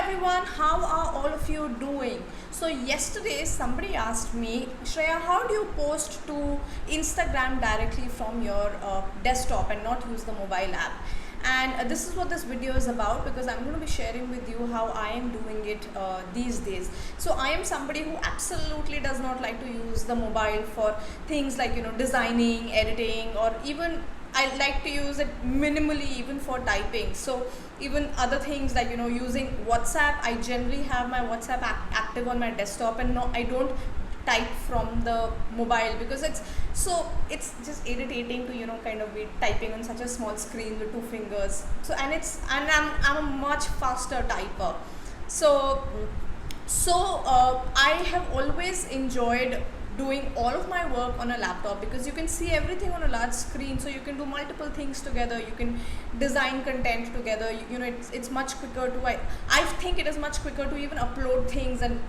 everyone, how are all of you doing? So yesterday somebody asked me, Shreya, how do you post to Instagram directly from your desktop and not use the mobile app? And this is what this video is about, because I'm going to be sharing with you how I am doing it these days. So I am somebody who absolutely does not like to use the mobile for things like designing, editing, or even I like to use it minimally even for typing. So even other things like using WhatsApp, I generally have my WhatsApp active on my desktop, and no, I don't type from the mobile, because it's just irritating to kind of be typing on such a small screen with two fingers. So I'm a much faster typer. So I have always enjoyed doing all of my work on a laptop, because you can see everything on a large screen, so you can do multiple things together, you can design content together. It's much quicker to I think it is much quicker to even upload things and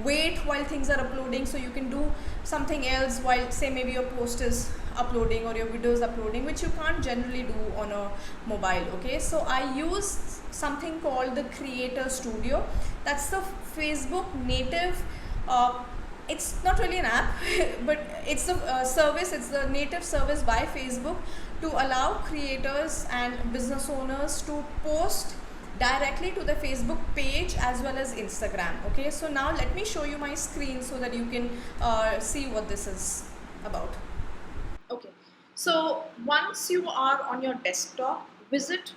wait while things are uploading, so you can do something else while, say, maybe your post is uploading or your video is uploading, which you can't generally do on a mobile. Okay, so I use something called the Creator Studio. That's the Facebook native it's not really an app but it's a service. It's the native service by Facebook to allow creators and business owners to post directly to the Facebook page as well as Instagram. Okay, so now let me show you my screen so that you can see what this is about. Okay, so once you are on your desktop, visit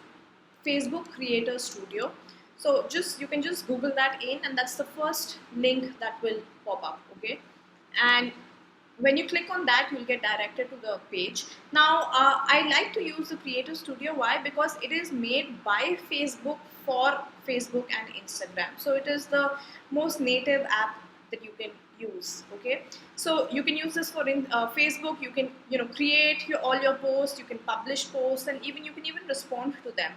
Facebook Creator Studio. So you can just Google that in, and that's the first link that will pop up. Okay, and when you click on that, you'll get directed to the page. Now, I like to use the Creator Studio. Why? Because it is made by Facebook for Facebook and Instagram. So it is the most native app that you can use. Okay, so you can use this for Facebook. You can create all your posts. You can publish posts, and you can even respond to them.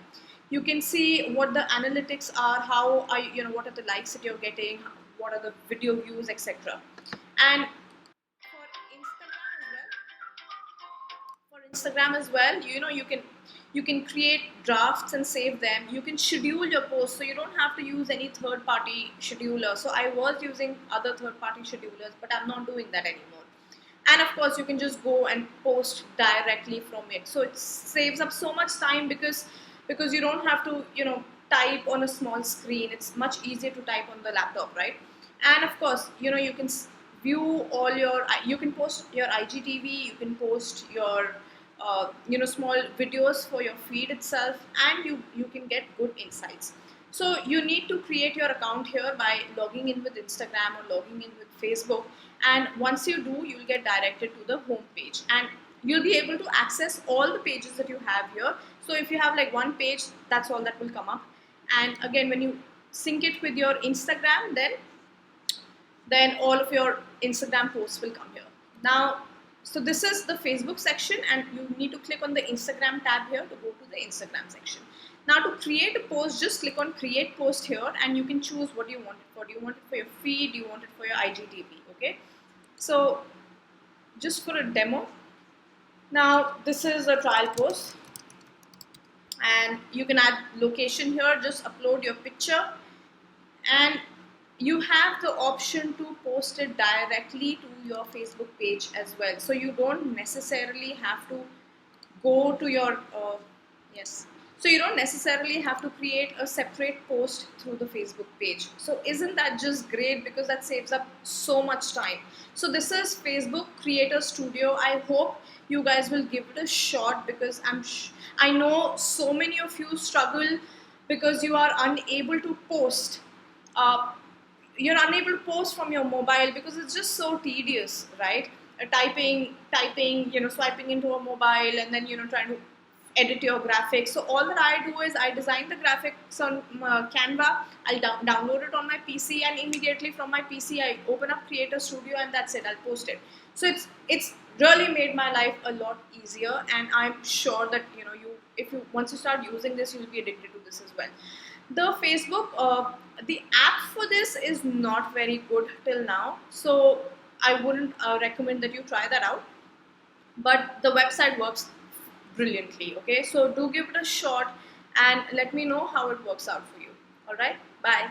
You can see what the analytics are, how are what are the likes that you're getting, what are the video views, etc. And for Instagram as well, you can create drafts and save them. You can schedule your posts, so you don't have to use any third party scheduler. So I was using other third party schedulers, but I'm not doing that anymore. And of course, you can just go and post directly from it, so it saves up so much time, because you don't have to type on a small screen. It's much easier to type on the laptop, right? And of course, you can view all your, you can post your IGTV, you can post your small videos for your feed itself, and you can get good insights. So you need to create your account here by logging in with Instagram or logging in with Facebook, and once you do, you'll get directed to the home page, and you'll be able to access all the pages that you have here. So if you have like one page, that's all that will come up. And again, when you sync it with your Instagram, then all of your Instagram posts will come here. Now, so this is the Facebook section, and you need to click on the Instagram tab here to go to the Instagram section. Now, to create a post, just click on create post here, and you can choose what you want it for. Do you want it for your feed? Do you want it for your IGTV? Okay, so just for a demo. Now, this is a trial post, and you can add location here. Just upload your picture, and you have the option to post it directly to your Facebook page as well. So you don't necessarily have to go to your yes. So you don't necessarily have to create a separate post through the Facebook page. So isn't that just great? Because that saves up so much time. So this is Facebook Creator Studio. I hope you guys will give it a shot, because I know so many of you struggle because you are unable to post. You're unable to post from your mobile because it's just so tedious, right? Typing, swiping into a mobile, and then trying to edit your graphics. So all that I do is I design the graphics on Canva. I'll download it on my PC, and immediately from my PC I open up Creator Studio, and that's it. I'll post it. So it's really made my life a lot easier, and I'm sure that once you start using this, you'll be addicted to this as well. The Facebook, the app for this is not very good till now, so I wouldn't recommend that you try that out. But the website works brilliantly. Okay, so do give it a shot and let me know how it works out for you. All right, bye.